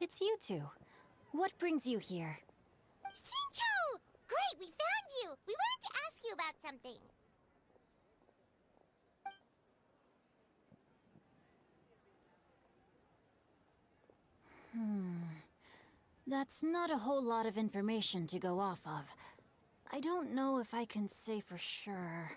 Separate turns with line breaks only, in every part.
it's you two. What brings you here?
Xinqiu! Great, we found you! We wanted to ask you about something.
That's not a whole lot of information to go off of. I don't know if I can say for sure.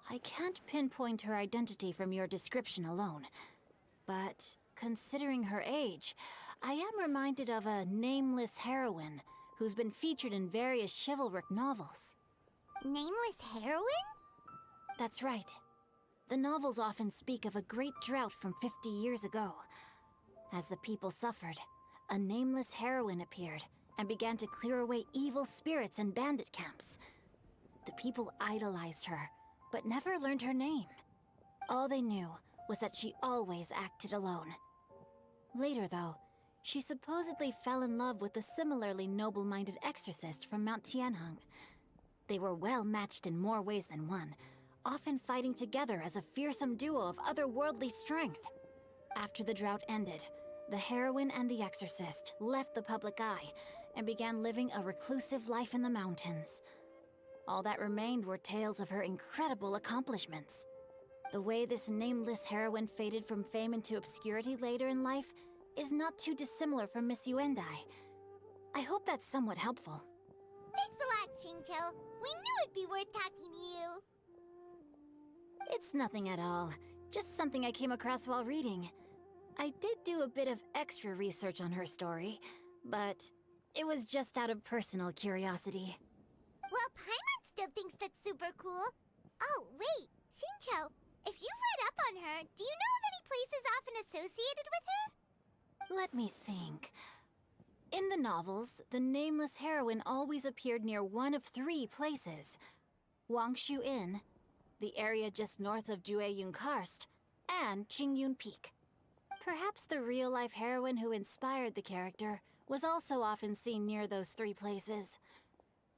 I can't pinpoint her identity from your description alone. But considering her age, I am reminded of a nameless heroine who's been featured in various chivalric novels.
Nameless heroine?
That's right. The novels often speak of a great drought from 50 years ago. As the people suffered, a nameless heroine appeared and began to clear away evil spirits and bandit camps. The people idolized her, but never learned her name. All they knew was that she always acted alone. Later, though, she supposedly fell in love with a similarly noble-minded exorcist from Mount Tianheng. They were well matched in more ways than one, often fighting together as a fearsome duo of otherworldly strength. After the drought ended, the heroine and the exorcist left the public eye and began living a reclusive life in the mountains. All that remained were tales of her incredible accomplishments. The way this nameless heroine faded from fame into obscurity later in life is not too dissimilar from Miss Yuendai. I hope that's somewhat helpful.
Thanks a lot, Xinqiu. We knew it'd be worth talking to you.
It's nothing at all. Just something I came across while reading. I did do a bit of extra research on her story, but it was just out of personal curiosity.
Well, Paimon still thinks that's super cool. Oh, wait, Xinqiu, if you've read up on her, do you know of any places often associated with her?
Let me think. In the novels, the nameless heroine always appeared near one of 3 places. Wangshu Inn, the area just north of Jueyun Karst, and Xian Yun Peak. Perhaps the real-life heroine who inspired the character was also often seen near those 3 places.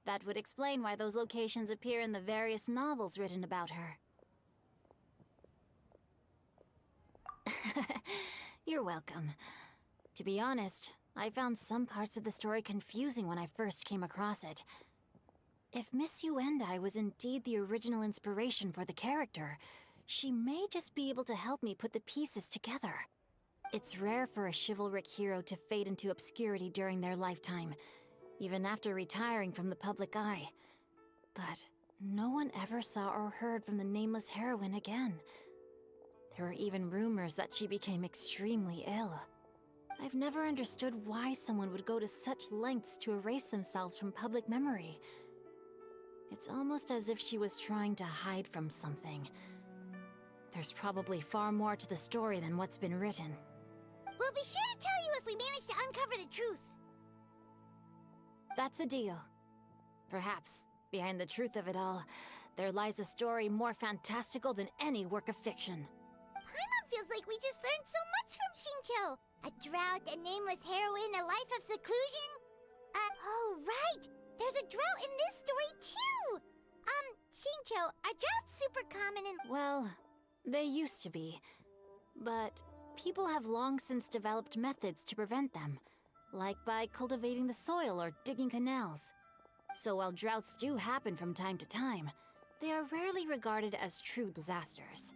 That would explain why those locations appear in the various novels written about her. You're welcome. To be honest, I found some parts of the story confusing when I first came across it. If Miss Yuendai was indeed the original inspiration for the character, she may just be able to help me put the pieces together. It's rare for a chivalric hero to fade into obscurity during their lifetime, even after retiring from the public eye. But no one ever saw or heard from the nameless heroine again. There were even rumors that she became extremely ill. I've never understood why someone would go to such lengths to erase themselves from public memory. It's almost as if she was trying to hide from something. There's probably far more to the story than what's been written.
We'll be sure to tell you if we manage to uncover the truth.
That's a deal. Perhaps, behind the truth of it all, there lies a story more fantastical than any work of fiction.
Paimon feels like we just learned so much from Xinqiu. A drought, a nameless heroine, a life of seclusion. Oh, right! There's a drought in this story, too! Xinqiu, are droughts super common in—
Well, they used to be. But people have long since developed methods to prevent them, like by cultivating the soil or digging canals. So while droughts do happen from time to time, they are rarely regarded as true disasters.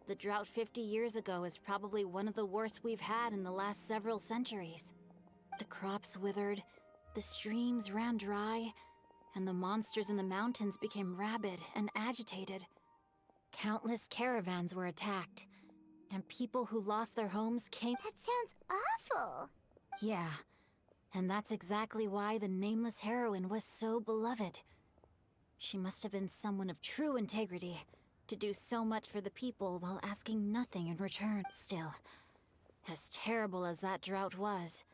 The drought 50 years ago is probably one of the worst we've had in the last several centuries. The crops withered, the streams ran dry, and the monsters in the mountains became rabid and agitated. Countless caravans were attacked, and people who lost their homes came—
That sounds awful!
Yeah, and that's exactly why the nameless heroine was so beloved. She must have been someone of true integrity, to do so much for the people while asking nothing in return. Still, as terrible as that drought was,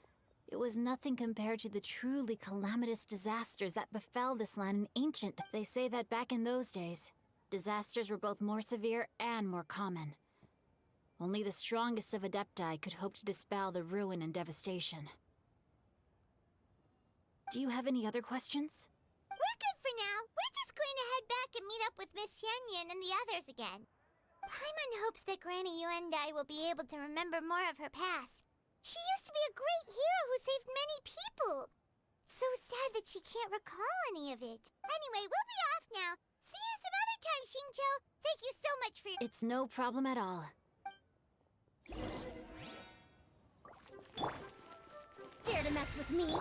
it was nothing compared to the truly calamitous disasters that befell this land in ancient— They say that back in those days, disasters were both more severe and more common. Only the strongest of Adepti could hope to dispel the ruin and devastation. Do you have any other questions?
We're good for now. We're just going to head back and meet up with Miss Xian Yun and the others again. Paimon hopes that Granny Yuendai will be able to remember more of her past. She used to be a great hero who saved many people. So sad that she can't recall any of it. Anyway, we'll be off now. See you some other time, Xingqiu. Thank you so much for your—
It's no problem at all.
Dare to mess with me?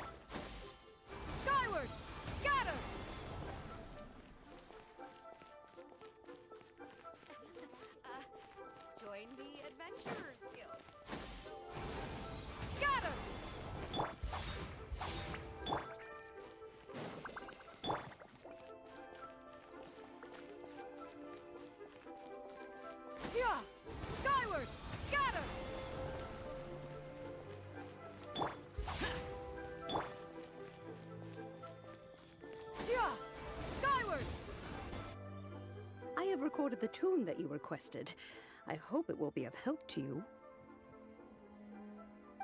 Skyward! Scatter! Join the Adventurers Guild. Scatter! Yeah! Skyward! Scatter! Yeah! Skyward!
I have recorded the tune that you requested. I hope it will be of help to you.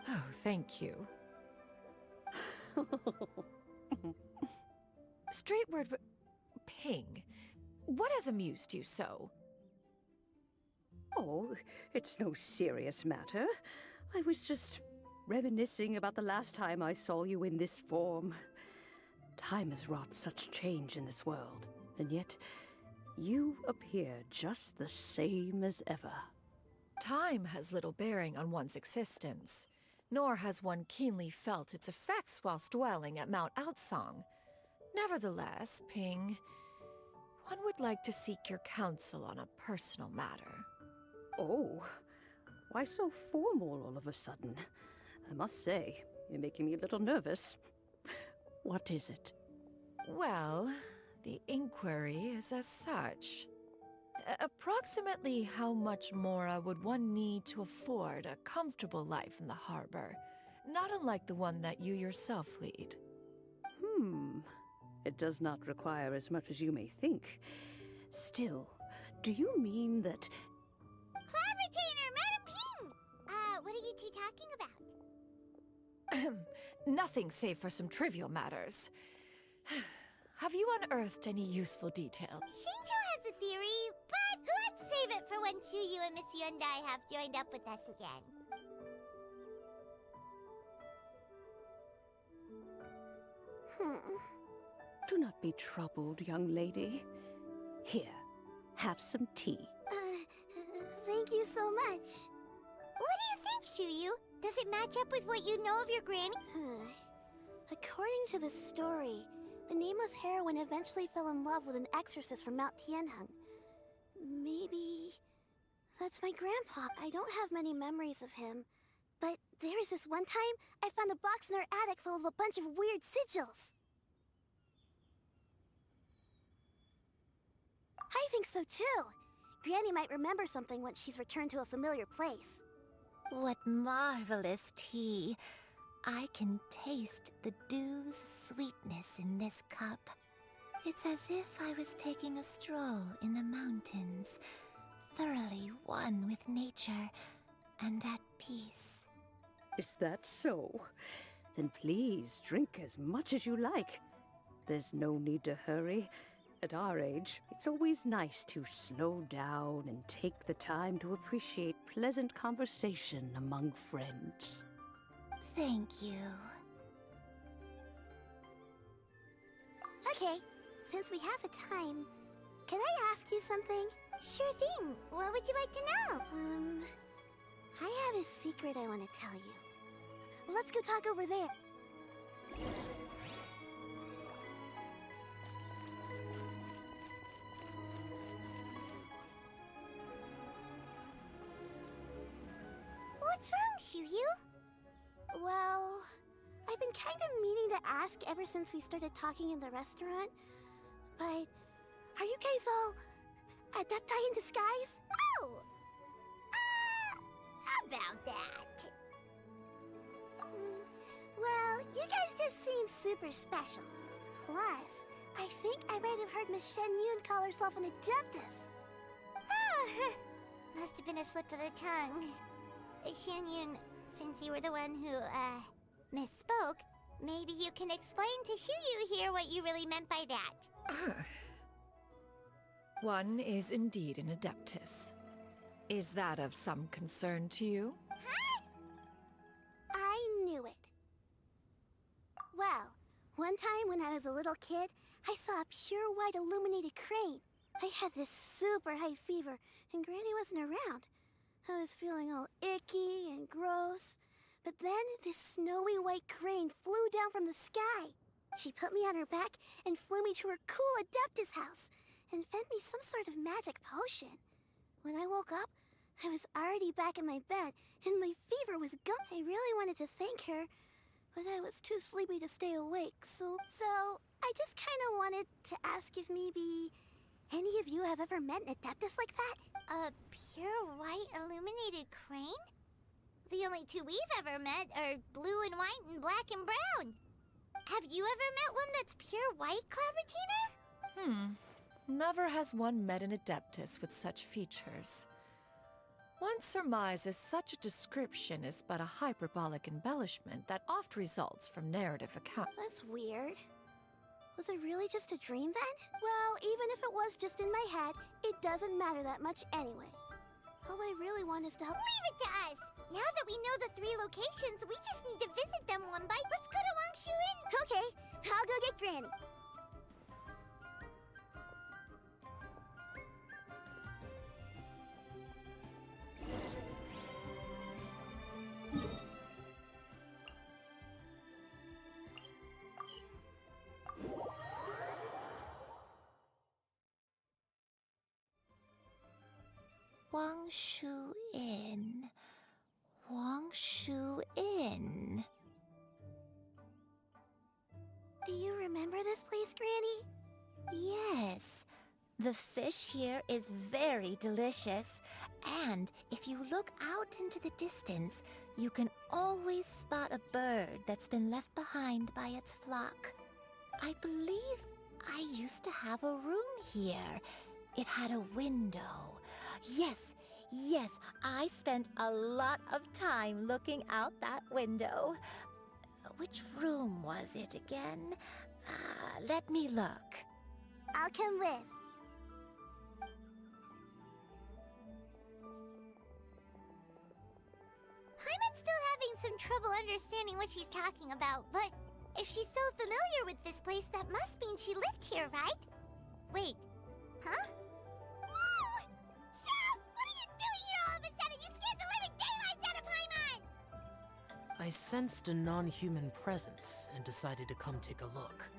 Oh, thank you. Straight word, Ping. What has amused you so?
Oh, it's no serious matter. I was just reminiscing about the last time I saw you in this form. Time has wrought such change in this world, and yet you appear just the same as ever.
Time has little bearing on one's existence, nor has one keenly felt its effects whilst dwelling at Mount Outsong. Nevertheless, Ping, one would like to seek your counsel on a personal matter.
Oh, why so formal all of a sudden? I must say, you're making me a little nervous. What is it?
Well, the inquiry is as such. Approximately how much more would one need to afford a comfortable life in the harbor, not unlike the one that you yourself lead?
It does not require as much as you may think. Still, do you mean that...
Cloud Retainer, Madam Ping! What are you two talking about?
Nothing save for some trivial matters. Have you unearthed any useful detail?
Xingqiu has a theory, but let's save it for when Chuyu and Miss Yuendai have joined up with us again.
Do not be troubled, young lady. Here, have some tea.
Thank you so much. What do you think, Chuyu? Does it match up with what you know of your granny?
According to the story, the nameless heroine eventually fell in love with an exorcist from Mount Tianheng. Maybe... that's my grandpa. I don't have many memories of him. But there was this one time, I found a box in her attic full of a bunch of weird sigils. I think so too. Granny might remember something once she's returned to a familiar place.
What marvelous tea! I can taste the dew's sweetness in this cup. It's as if I was taking a stroll in the mountains, thoroughly one with nature and at peace.
Is that so? Then please drink as much as you like. There's no need to hurry. At our age, it's always nice to slow down and take the time to appreciate pleasant conversation among friends.
Thank you.
Okay, since we have the time, can I ask you something?
Sure thing. What would you like to know?
I have a secret I want to tell you. Let's go talk over there.
What's wrong, Chuyu?
Well, I've been kind of meaning to ask ever since we started talking in the restaurant. But are you guys all adepti in disguise?
Oh! About that.
Well, you guys just seem super special. Plus, I think I might have heard Miss Xian Yun call herself an adeptus.
Oh, must have been a slip of the tongue. Xian Yun, since you were the one who, misspoke, maybe you can explain to Chuyu here what you really meant by that.
One is indeed an Adeptus. Is that of some concern to you?
I knew it. Well, one time when I was a little kid, I saw a pure white illuminated crane. I had this super high fever, and Granny wasn't around. I was feeling all icky and gross. But then this snowy white crane flew down from the sky. She put me on her back and flew me to her cool Adeptus house and fed me some sort of magic potion. When I woke up, I was already back in my bed and my fever was gone. I really wanted to thank her, but I was too sleepy to stay awake, so I just kind of wanted to ask if maybe any of you have ever met an Adeptus like that?
A pure white illuminated crane? The only two we've ever met are blue and white and black and brown. Have you ever met one that's pure white, Cloud Retainer?
Never has one met an Adeptus with such features. One surmises such a description is but a hyperbolic embellishment that oft results from narrative account.
That's weird. Was it really just a dream then? Well, even if it was just in my head, it doesn't matter that much anyway. All I really want is to help.
Leave it to us! Now that we know the 3 locations, we just need to visit them one by. Let's go to Wangshuin!
Okay, I'll go get Granny.
Wangshu Inn. Wangshu Inn.
Do you remember this place, Granny?
Yes. The fish here is very delicious. And if you look out into the distance, you can always spot a bird that's been left behind by its flock. I believe I used to have a room here. It had a window. Yes, I spent a lot of time looking out that window. Which room was it again? Let me look.
I'll come with.
Paimon's still having some trouble understanding what she's talking about, but if she's so familiar with this place, that must mean she lived here, right? Wait, huh? Whoa! Shut! What are you doing here all of a sudden? You scared the living daylights out of Paimon!
I sensed a non-human presence and decided to come take a look.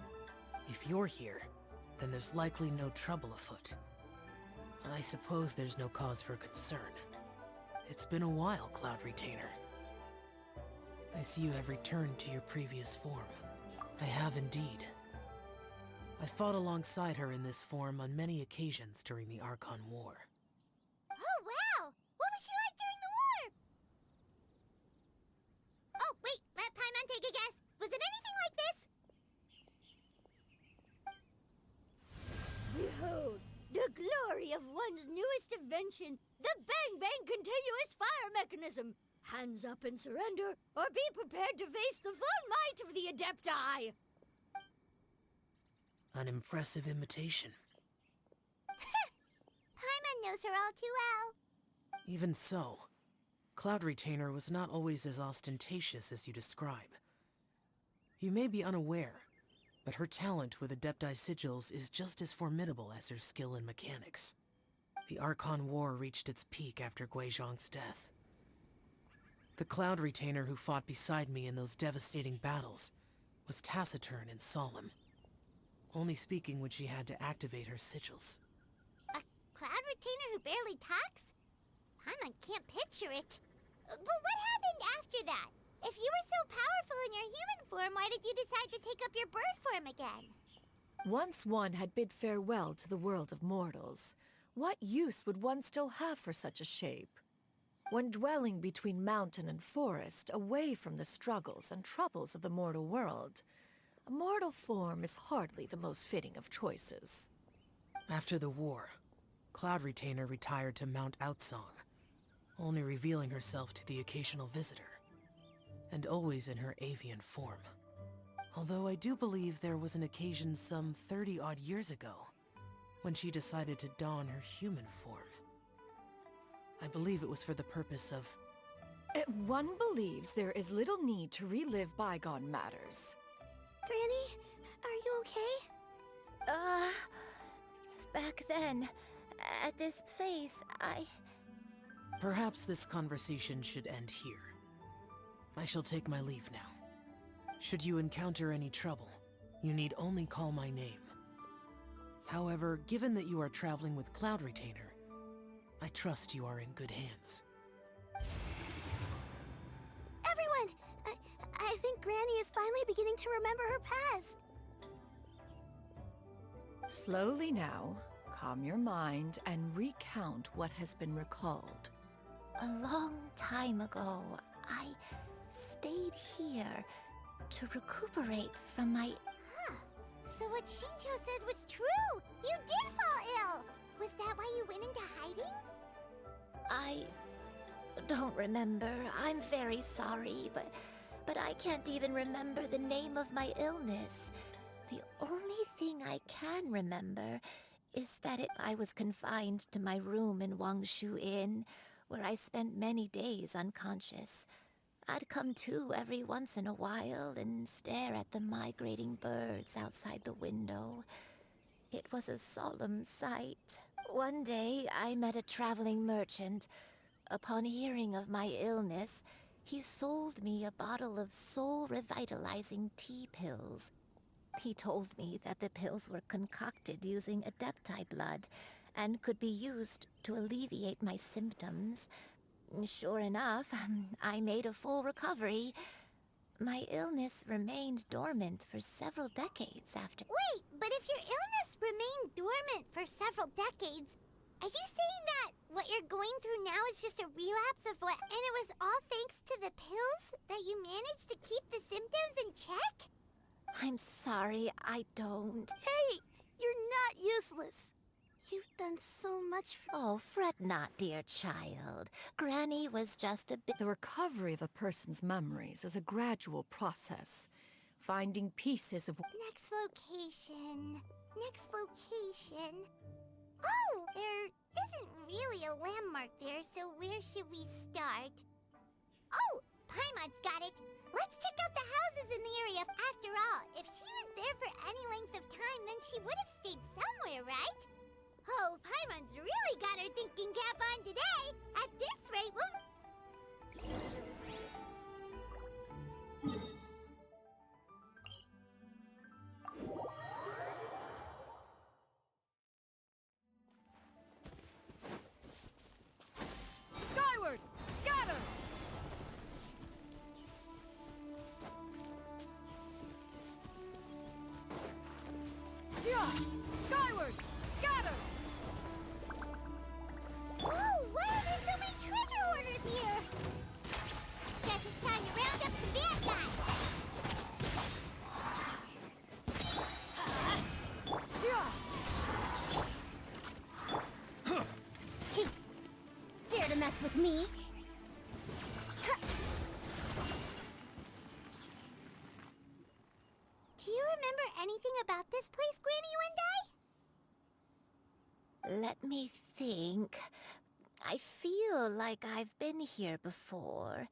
If you're here, then there's likely no trouble afoot. I suppose there's no cause for concern. It's been a while, Cloud Retainer. I see you have returned to your previous form. I have indeed. I fought alongside her in this form on many occasions during the Archon War.
Oh, wow! What was she like during the war? Oh, wait, let Paimon take a guess. Was it anything like this?
Behold, the glory of one's newest invention, the Bang Bang Continuous Fire Mechanism. Hands up and surrender, or be prepared to face the full might of the Adepti.
An impressive imitation.
Paimon knows her all too well.
Even so, Cloud Retainer was not always as ostentatious as you describe. You may be unaware, but her talent with Adepti sigils is just as formidable as her skill in mechanics. The Archon War reached its peak after Guizhong's death. The Cloud Retainer who fought beside me in those devastating battles was taciturn and solemn, only speaking when she had to activate her sigils.
A Cloud Retainer who barely talks? Paimon can't picture it. But what happened after that? If you were so powerful in your human form, why did you decide to take up your bird form again?
Once one had bid farewell to the world of mortals, what use would one still have for such a shape? When dwelling between mountain and forest, away from the struggles and troubles of the mortal world, a mortal form is hardly the most fitting of choices.
After the war, Cloud Retainer retired to Mount Outsong, only revealing herself to the occasional visitor, and always in her avian form. Although I do believe there was an occasion some 30-odd years ago when she decided to don her human form. I believe it was for the purpose of...
One believes there is little need to relive bygone matters.
Granny, are you okay?
Back then, at this place,
Perhaps this conversation should end here. I shall take my leave now. Should you encounter any trouble, you need only call my name. However, given that you are traveling with Cloud Retainer, I trust you are in good hands.
Everyone! I think Granny is finally beginning to remember her past.
Slowly now, calm your mind and recount what has been recalled.
a long time ago, I stayed here to recuperate from my...
So what Xingqiu said was true! You did fall ill! Was that why you went into hiding?
I don't remember. I'm very sorry, but I can't even remember the name of my illness. The only thing I can remember is that I was confined to my room in Wangshu Inn, where I spent many days unconscious. I'd come to every once in a while and stare at the migrating birds outside the window. It was a solemn sight. One day, I met a traveling merchant. Upon hearing of my illness, he sold me a bottle of soul-revitalizing tea pills. He told me that the pills were concocted using Adepti blood and could be used to alleviate my symptoms. Sure enough, I made a full recovery. My illness remained dormant for several decades after...
Wait, but if your illness remained dormant for several decades, are you saying that what you're going through now is just a relapse of what... And it was all thanks to the pills that you managed to keep the symptoms in check?
I'm sorry, I don't.
Hey, you're not useless. You've done so much for...
Oh, fret not, dear child. Granny was just a bit...
The recovery of a person's memories is a gradual process. Finding pieces of...
Next location. Next location. Oh, there isn't really a landmark there, so where should we start? Oh, Paimon's got it. Let's check out the houses in the area. After all, if she was there for any length of time, then she would have stayed somewhere, right? Oh, Paimon's really got her thinking cap on today. At this rate,
Skyward! Scatter! Yeah! Skyward! Scatter!
Whoa, why are there so many treasure hoarders here? Guess it's time to round up some bad guys. Dare to mess with me? Do you remember anything about this place, Granny Wendai?
Let me think. I feel like I've been here before.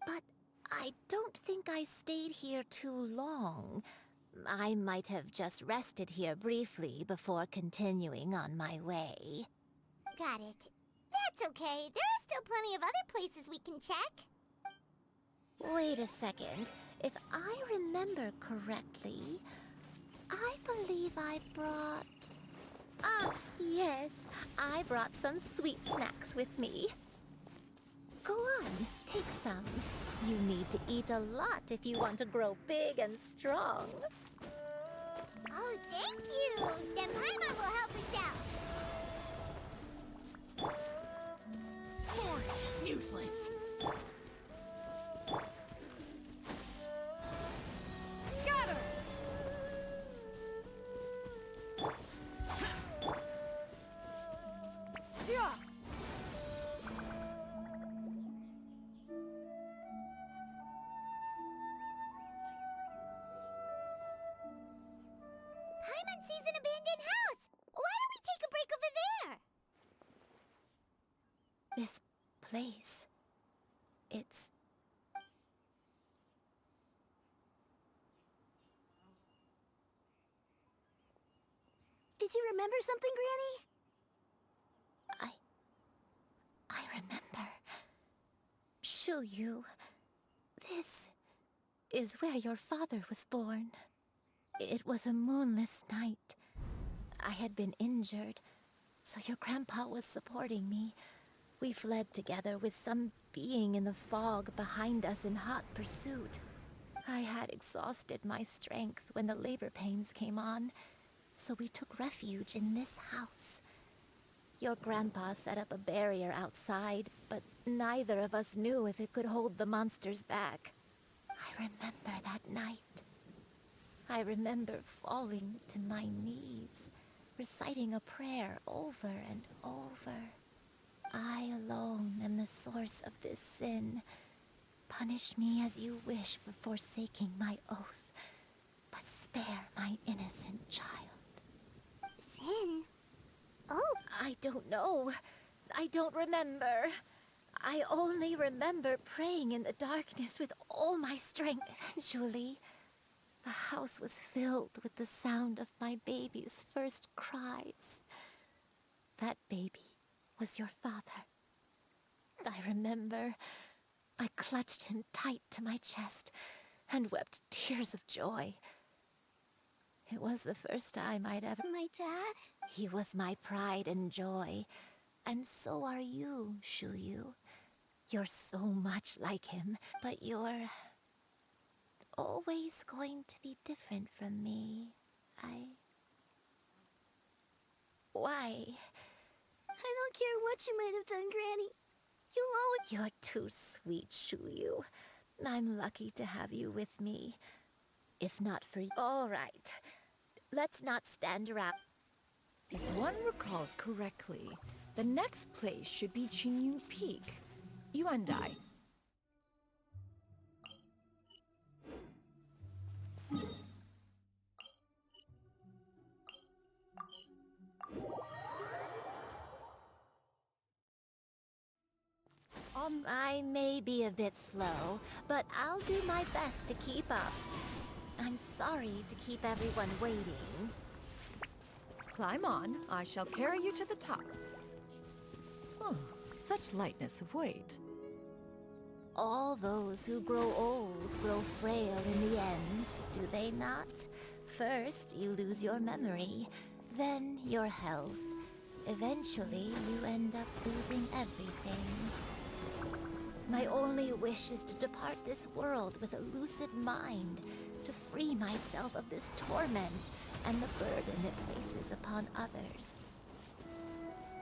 But I don't think I stayed here too long. I might have just rested here briefly before continuing on my way.
Got it. That's okay. There are still plenty of other places we can check.
Wait a second. If I remember correctly, I believe I brought... Ah, yes. I brought some sweet snacks with me. Go on, take some. You need to eat a lot if you want to grow big and strong.
Oh, thank you. Then Paimon will help us out.
Useless!
Scatter! Yeah!
Paimon sees an abandoned house. Why don't we
This place... it's...
Did you remember something, Granny?
I remember. Yu, this is where your father was born. It was a moonless night. I had been injured, so your grandpa was supporting me. We fled together with some being in the fog behind us in hot pursuit. I had exhausted my strength when the labor pains came on, so we took refuge in this house. Your grandpa set up a barrier outside, but neither of us knew if it could hold the monsters back. I remember that night. I remember falling to my knees, reciting a prayer over and over. I alone am the source of this sin. Punish me as you wish for forsaking my oath, but spare my innocent child.
Sin? Oh,
I don't know. I don't remember. I only remember praying in the darkness with all my strength. Eventually, the house was filled with the sound of my baby's first cries. That baby was your father. I remember I clutched him tight to my chest and wept tears of joy. It was the first time I'd ever...
My dad?
He was my pride and joy, and so are you, Yu. You're so much like him, but you're always going to be different from me. Why?
I don't care what you might have done, Granny. You'll always...
You're too sweet, Yu. I'm lucky to have you with me. If not for you... All right. Let's not stand around.
If one recalls correctly, the next place should be Xian Yun Peak. You and I.
I may be a bit slow, but I'll do my best to keep up. I'm sorry to keep everyone waiting.
Climb on. I shall carry you to the top. Oh, such lightness of weight.
All those who grow old grow frail in the end, do they not? First, you lose your memory, then your health. Eventually, you end up losing everything. My only wish is to depart this world with a lucid mind, to free myself of this torment and the burden it places upon others.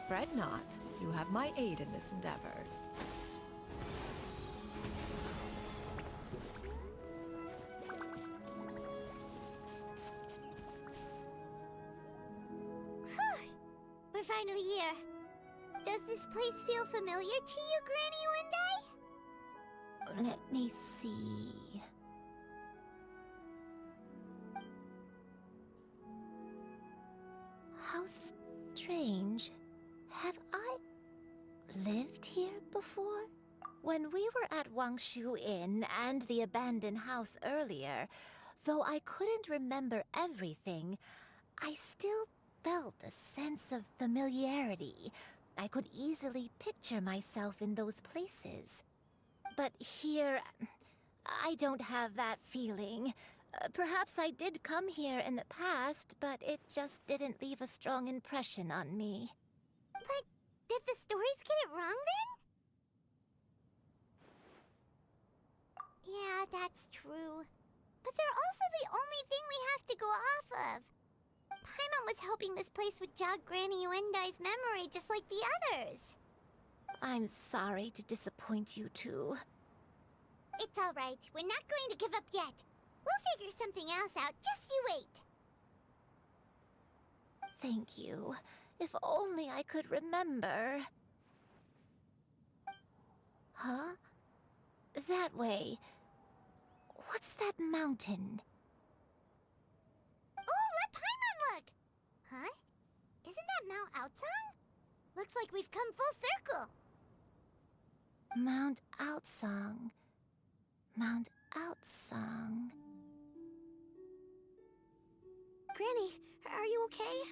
Fret not. You have my aid in this endeavor.
we're finally here. Does this place feel familiar to you, Granny Wendai?
Let me see... How strange. Have I lived here before? When we were at Wangshu Inn and the abandoned house earlier, though I couldn't remember everything, I still felt a sense of familiarity. I could easily picture myself in those places. But here, I don't have that feeling. Perhaps I did come here in the past, but it just didn't leave a strong impression on me.
But did the stories get it wrong then? Yeah, that's true. But they're also the only thing we have to go off of. Paimon was hoping this place would jog Granny Wendai's memory just like the others.
I'm sorry to disappoint you too.
It's all right. We're not going to give up yet. We'll figure something else out. Just you wait.
Thank you. If only I could remember. Huh? That way. What's that mountain?
Oh, let Paimon look! Huh? Isn't that Mount Aotsang? Looks like we've come full circle.
Mount Outsong. Mount Outsong.
Granny, are you okay?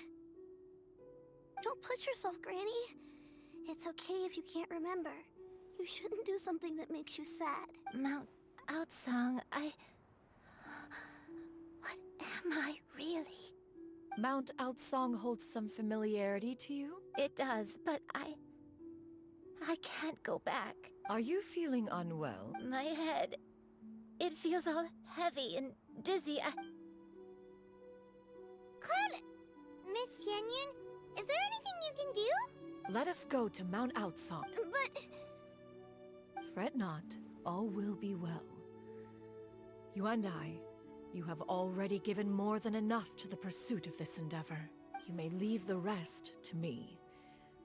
Don't push yourself, Granny. It's okay if you can't remember. You shouldn't do something that makes you sad.
Mount Outsong, What am I really?
Mount Outsong holds some familiarity to you?
It does, but I can't go back.
Are you feeling unwell?
My head, it feels all heavy and dizzy.
Cloud... Miss Xian Yun, is there anything you can do?
Let us go to Mount Outsong.
But...
Fret not, all will be well. You and I, you have already given more than enough to the pursuit of this endeavor. You may leave the rest to me.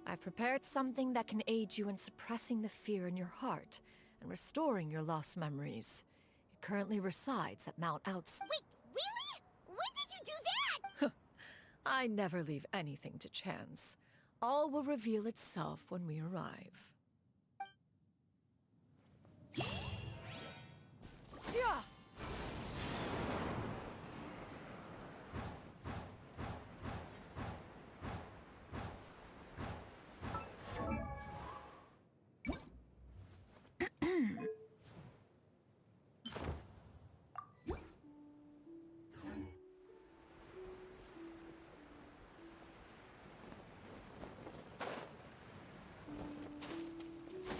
I've prepared something that can aid you in suppressing the fear in your heart and restoring your lost memories. It currently resides at Mount Outsong.
Wait, really? When did you do that?
I never leave anything to chance. All will reveal itself when we arrive. Yeah!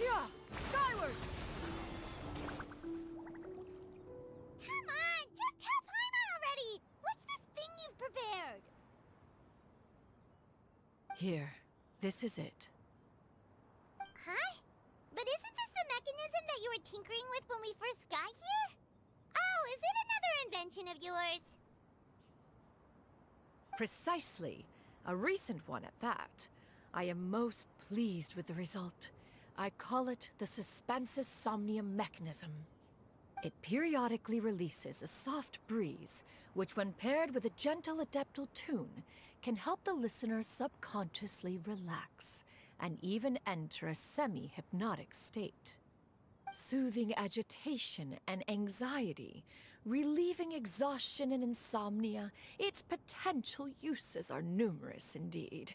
Yeah! Skyward!
Come on, just tell Paimon already! What's this thing you've prepared?
Here, this is it.
Huh? But isn't this the mechanism that you were tinkering with when we first got here? Oh, is it another invention of yours?
Precisely. A recent one at that. I am most pleased with the result. I call it the Suspensus Somnium mechanism. It periodically releases a soft breeze, which when paired with a gentle adeptal tune, can help the listener subconsciously relax and even enter a semi-hypnotic state. Soothing agitation and anxiety, relieving exhaustion and insomnia, its potential uses are numerous indeed.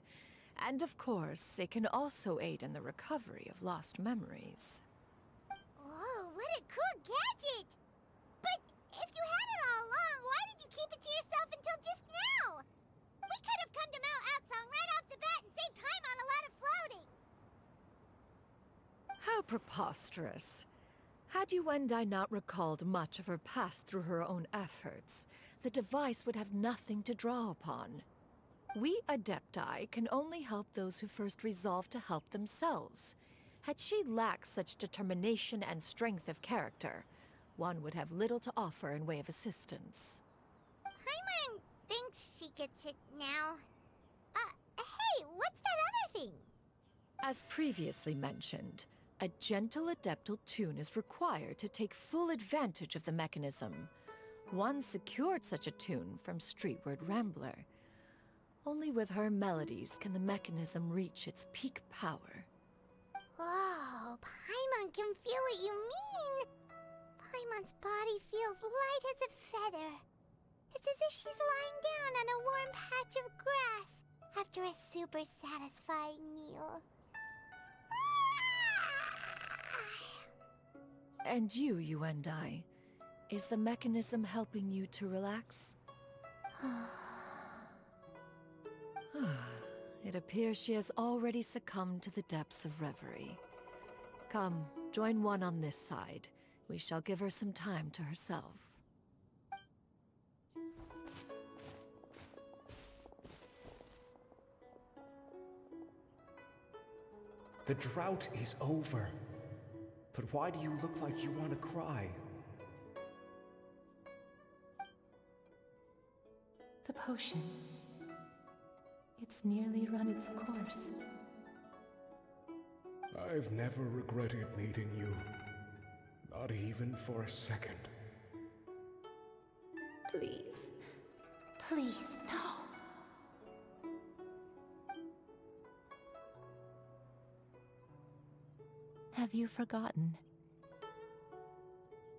And of course, it can also aid in the recovery of lost memories.
Whoa, what a cool gadget! But if you had it all along, why did you keep it to yourself until just now? We could have come to Mount Outsong right off the bat and saved Paimon a lot of floating!
How preposterous. Had you and I not recalled much of her past through her own efforts, the device would have nothing to draw upon. We Adepti can only help those who first resolve to help themselves. Had she lacked such determination and strength of character, one would have little to offer in way of assistance.
Paimon thinks she gets it now. Hey, what's that other thing?
As previously mentioned, a gentle adeptal tune is required to take full advantage of the mechanism. One secured such a tune from Streetward Rambler. Only with her melodies can the mechanism reach its peak power.
Whoa, Paimon can feel what you mean! Paimon's body feels light as a feather. It's as if she's lying down on a warm patch of grass after a super satisfying meal.
And you and I, is the mechanism helping you to relax? It appears she has already succumbed to the depths of reverie. Come, join one on this side. We shall give her some time to herself.
The drought is over. But why do you look like you want to cry?
The potion. It's nearly run its course.
I've never regretted meeting you. Not even for a second.
Please. Please, no. Have you forgotten?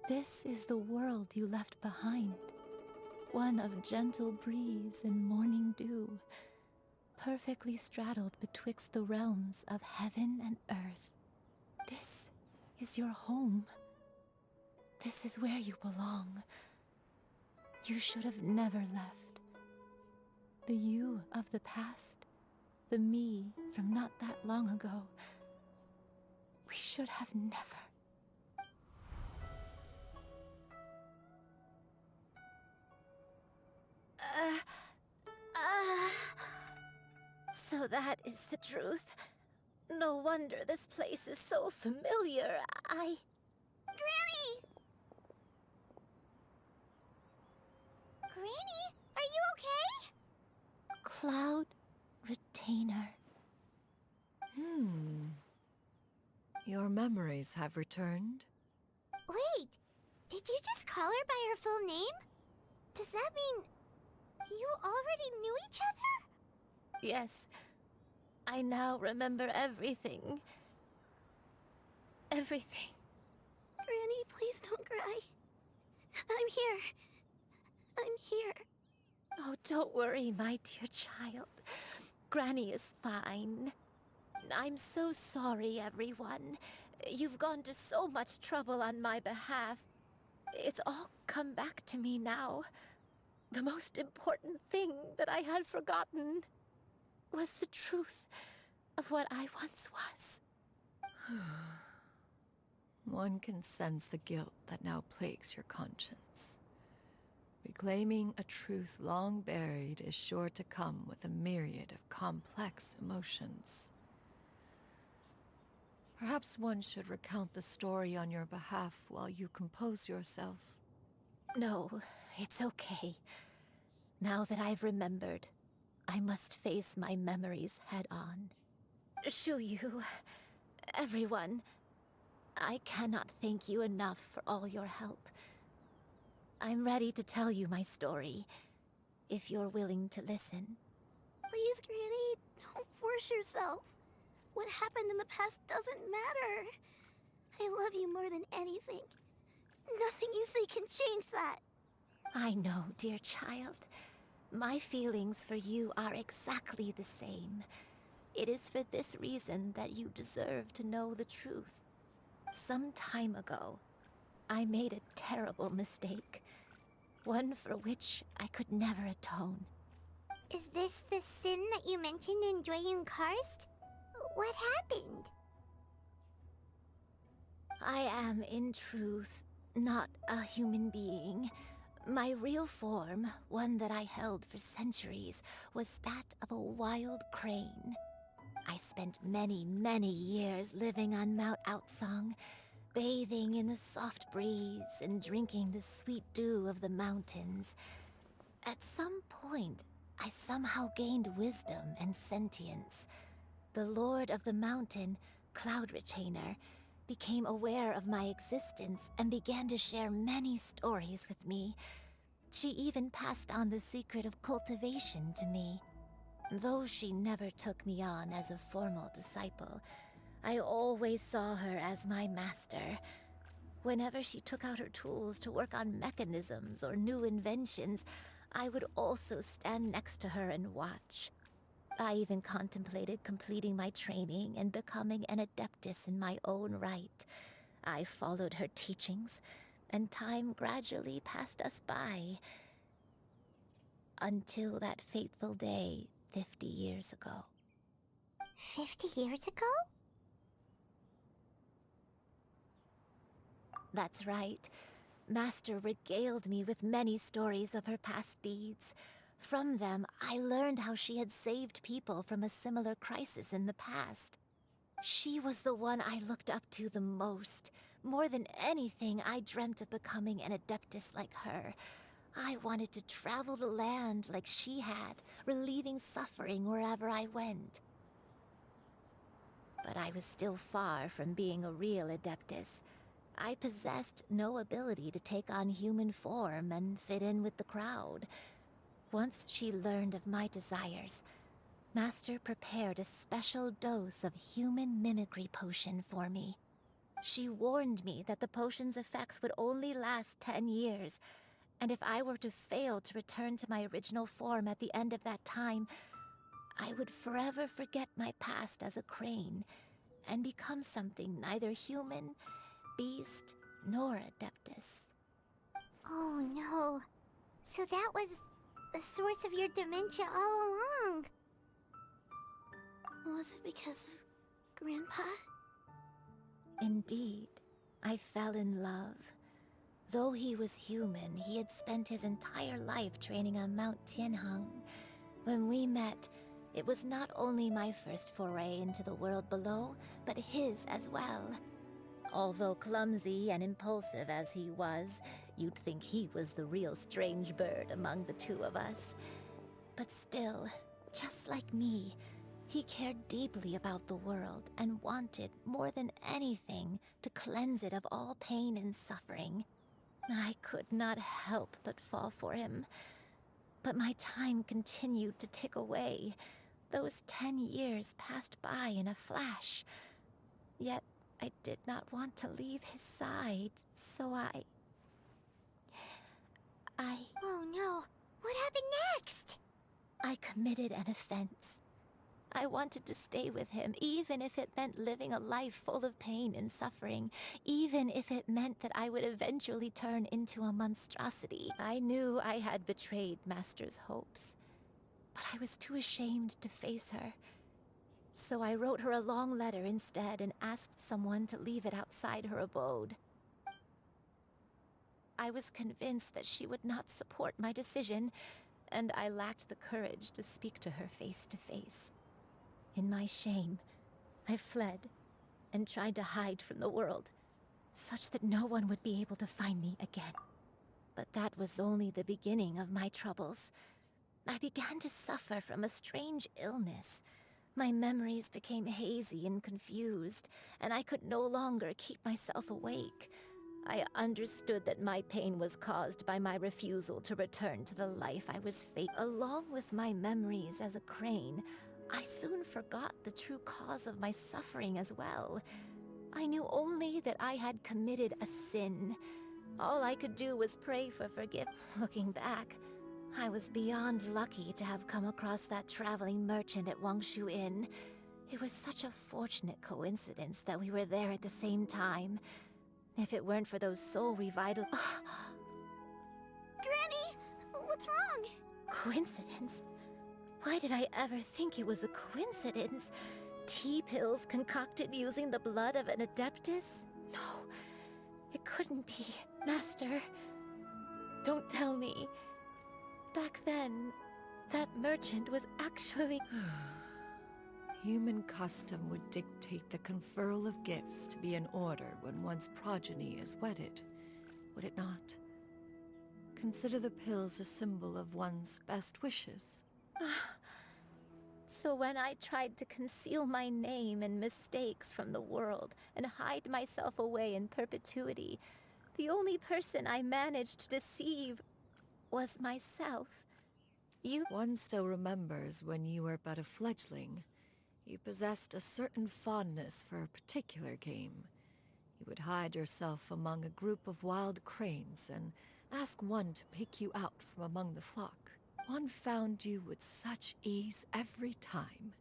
This is the world you left behind. One of gentle breeze and morning dew, perfectly straddled betwixt the realms of heaven and earth. This is your home. This is where you belong. You should have never left. The you of the past, the me from not that long ago, we should have never.
So that is the truth. No wonder this place is so familiar.
Granny! Granny, are you okay?
Cloud Retainer.
Your memories have returned.
Wait, did you just call her by her full name? Does that mean you already knew each other?
Yes, I now remember everything. Everything.
Granny, please don't cry. I'm here. I'm here.
Oh, don't worry, my dear child. Granny is fine. I'm so sorry, everyone. You've gone to so much trouble on my behalf. It's all come back to me now. The most important thing that I had forgotten was the truth of what I once was.
One can sense the guilt that now plagues your conscience. Reclaiming a truth long buried is sure to come with a myriad of complex emotions. Perhaps one should recount the story on your behalf while you compose yourself.
No, it's okay. Now that I've remembered, I must face my memories head on. Shuyu, everyone, I cannot thank you enough for all your help. I'm ready to tell you my story, if you're willing to listen.
Please, Granny, don't force yourself. What happened in the past doesn't matter. I love you more than anything. Nothing you say can change that.
I know, dear child. My feelings for you are exactly the same. It is for this reason that you deserve to know the truth. Some time ago, I made a terrible mistake. One for which I could never atone.
Is this the sin that you mentioned in Jueyun Karst? What happened?
I am, in truth, not a human being. My real form, one that I held for centuries, was that of a wild crane. I spent many, many years living on Mount Outsong, bathing in the soft breeze and drinking the sweet dew of the mountains. At some point, I somehow gained wisdom and sentience. The Lord of the Mountain, Cloud Retainer, became aware of my existence and began to share many stories with me. She even passed on the secret of cultivation to me. Though she never took me on as a formal disciple, I always saw her as my master. Whenever she took out her tools to work on mechanisms or new inventions, I would also stand next to her and watch. I even contemplated completing my training and becoming an adeptus in my own right. I followed her teachings, and time gradually passed us by. Until that fateful day 50 years ago.
50 years ago?
That's right. Master regaled me with many stories of her past deeds. From them, I learned how she had saved people from a similar crisis in the past. She was the one I looked up to the most. More than anything, I dreamt of becoming an adeptus like her. I wanted to travel the land like she had, relieving suffering wherever I went. But I was still far from being a real adeptus. I possessed no ability to take on human form and fit in with the crowd. Once she learned of my desires, Master prepared a special dose of human mimicry potion for me. She warned me that the potion's effects would only last 10 years, and if I were to fail to return to my original form at the end of that time, I would forever forget my past as a crane and become something neither human, beast, nor adeptus.
Oh no. So that was the source of your dementia all along.
Was it because of Grandpa?
Indeed, I fell in love. Though he was human, he had spent his entire life training on Mount Tianheng. When we met, it was not only my first foray into the world below, but his as well. Although clumsy and impulsive as he was, you'd think he was the real strange bird among the two of us. But still, just like me, he cared deeply about the world and wanted, more than anything, to cleanse it of all pain and suffering. I could not help but fall for him. But my time continued to tick away. Those 10 years passed by in a flash. Yet I did not want to leave his side, so I...
Oh no. What happened next?
I committed an offense. I wanted to stay with him, even if it meant living a life full of pain and suffering, even if it meant that I would eventually turn into a monstrosity. I knew I had betrayed Master's hopes, but I was too ashamed to face her. So I wrote her a long letter instead and asked someone to leave it outside her abode. I was convinced that she would not support my decision, and I lacked the courage to speak to her face to face. In my shame, I fled and tried to hide from the world, such that no one would be able to find me again. But that was only the beginning of my troubles. I began to suffer from a strange illness. My memories became hazy and confused, and I could no longer keep myself awake. I understood that my pain was caused by my refusal to return to the life I was fated. Along with my memories as a crane, I soon forgot the true cause of my suffering as well. I knew only that I had committed a sin. All I could do was pray for forgiveness. Looking back, I was beyond lucky to have come across that traveling merchant at Wangshu Inn. It was such a fortunate coincidence that we were there at the same time. If it weren't for those soul revital...
Granny! What's wrong?
Coincidence? Why did I ever think it was a coincidence? Tea pills concocted using the blood of an adeptus? No, it couldn't be. Master, don't tell me. Back then, that merchant was actually...
Human custom would dictate the conferral of gifts to be in order when one's progeny is wedded, would it not? Consider the pills a symbol of one's best wishes.
So when I tried to conceal my name and mistakes from the world and hide myself away in perpetuity, the only person I managed to deceive was myself.
One still remembers when you were but a fledgling. You possessed a certain fondness for a particular game. You would hide yourself among a group of wild cranes and ask one to pick you out from among the flock. One found you with such ease every time.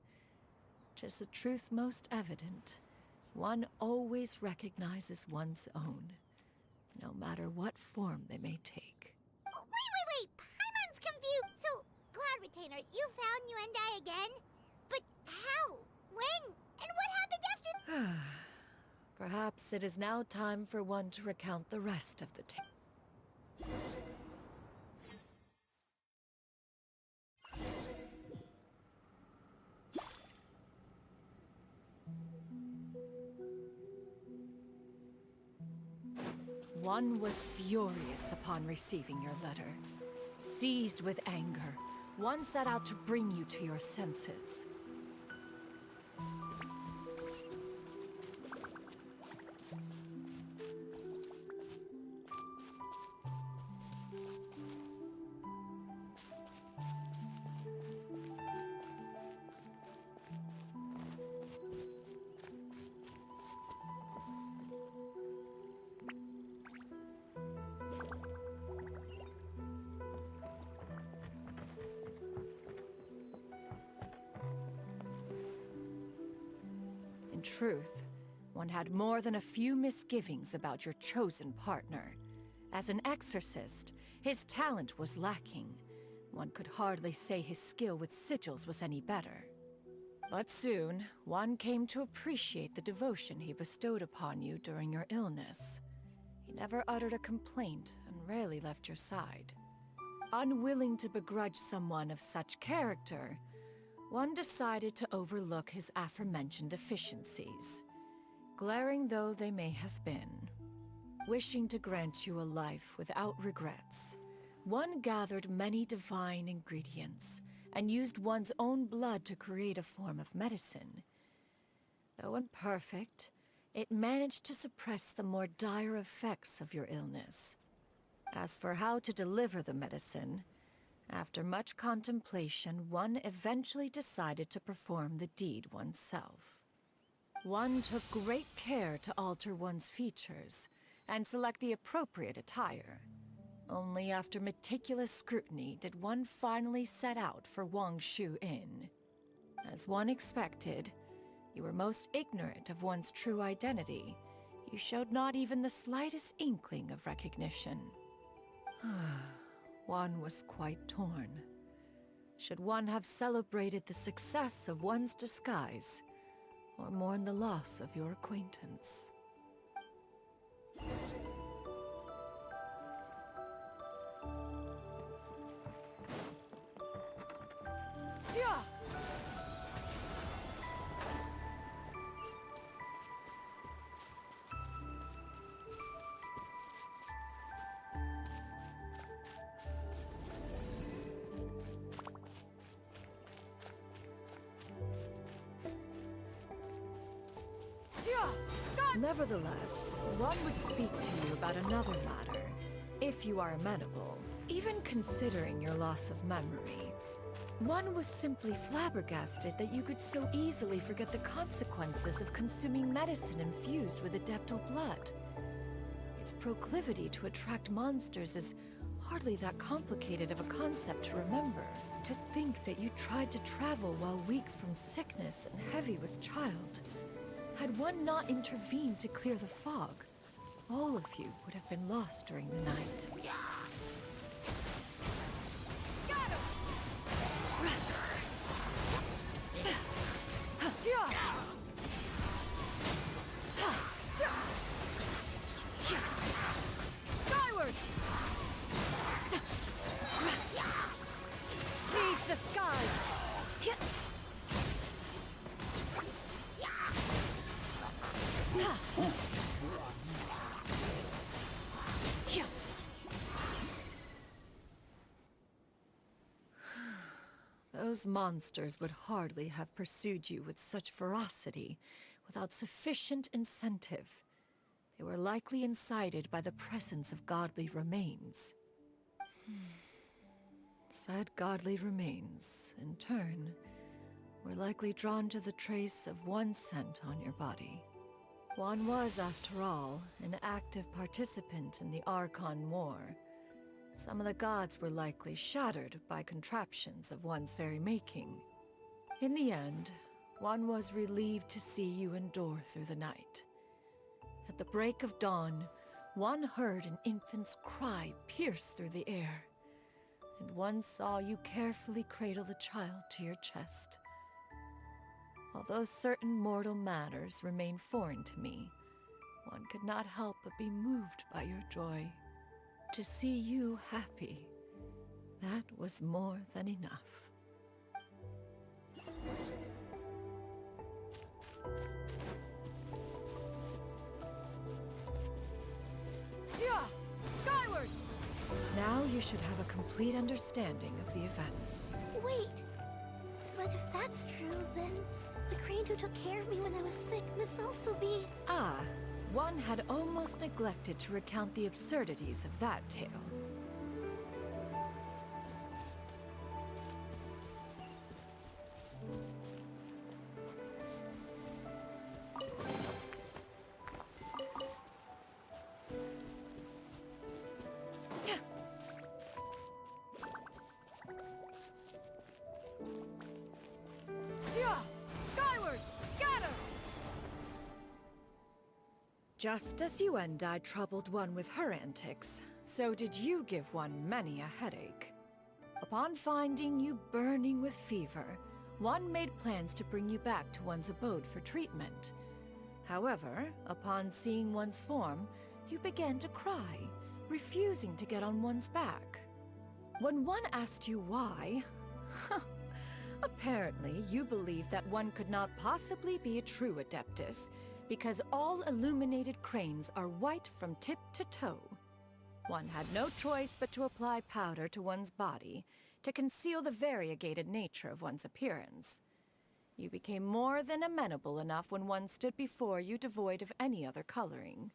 'Tis a truth most evident. One always recognizes one's own, no matter what form they may take.
Oh, wait! Paimon's confused! So, Cloud Retainer, you found Yuendai again? But how? When? And what happened after...
Perhaps it is now time for one to recount the rest of the tale. One was furious upon receiving your letter. Seized with anger, one set out to bring you to your senses. In truth, one had more than a few misgivings about your chosen partner. As an exorcist, his talent was lacking. One could hardly say his skill with sigils was any better. But soon, one came to appreciate the devotion he bestowed upon you during your illness. He never uttered a complaint and rarely left your side. Unwilling to begrudge someone of such character, one decided to overlook his aforementioned deficiencies, glaring though they may have been. Wishing to grant you a life without regrets, one gathered many divine ingredients and used one's own blood to create a form of medicine. Though imperfect, it managed to suppress the more dire effects of your illness. As for how to deliver the medicine, after much contemplation, one eventually decided to perform the deed oneself. One took great care to alter one's features and select the appropriate attire. Only after meticulous scrutiny did one finally set out for Wangshu Inn. As one expected, you were most ignorant of one's true identity. You showed not even the slightest inkling of recognition. One was quite torn. Should one have celebrated the success of one's disguise, or mourn the loss of your acquaintance? Nevertheless, one would speak to you about another matter, if you are amenable, even considering your loss of memory. One was simply flabbergasted that you could so easily forget the consequences of consuming medicine infused with Adeptal blood. Its proclivity to attract monsters is hardly that complicated of a concept to remember. To think that you tried to travel while weak from sickness and heavy with child. Had one not intervened to clear the fog, all of you would have been lost during the night.
Skyward! Seize the skies!
Those monsters would hardly have pursued you with such ferocity without sufficient incentive. They were likely incited by the presence of godly remains. Said godly remains, in turn, were likely drawn to the trace of one scent on your body. One was, after all, an active participant in the Archon War. Some of the gods were likely shattered by contraptions of one's very making. In the end, one was relieved to see you endure through the night. At the break of dawn, one heard an infant's cry pierce through the air, and one saw you carefully cradle the child to your chest. Although certain mortal matters remain foreign to me, one could not help but be moved by your joy. To see you happy, that was more than enough.
Skyward!
Now you should have a complete understanding of the events.
Wait! But if that's true, then the crane who took care of me when I was sick must also be...
Ah, one had almost neglected to recount the absurdities of that tale.
Skyward! Scatter!
Just as you and I troubled one with her antics, so did you give one many a headache. Upon finding you burning with fever, one made plans to bring you back to one's abode for treatment. However, upon seeing one's form, you began to cry, refusing to get on one's back. When one asked you why, apparently you believed that one could not possibly be a true Adeptus, because all illuminated cranes are white from tip to toe. One had no choice but to apply powder to one's body to conceal the variegated nature of one's appearance. You became more than amenable enough when one stood before you devoid of any other coloring.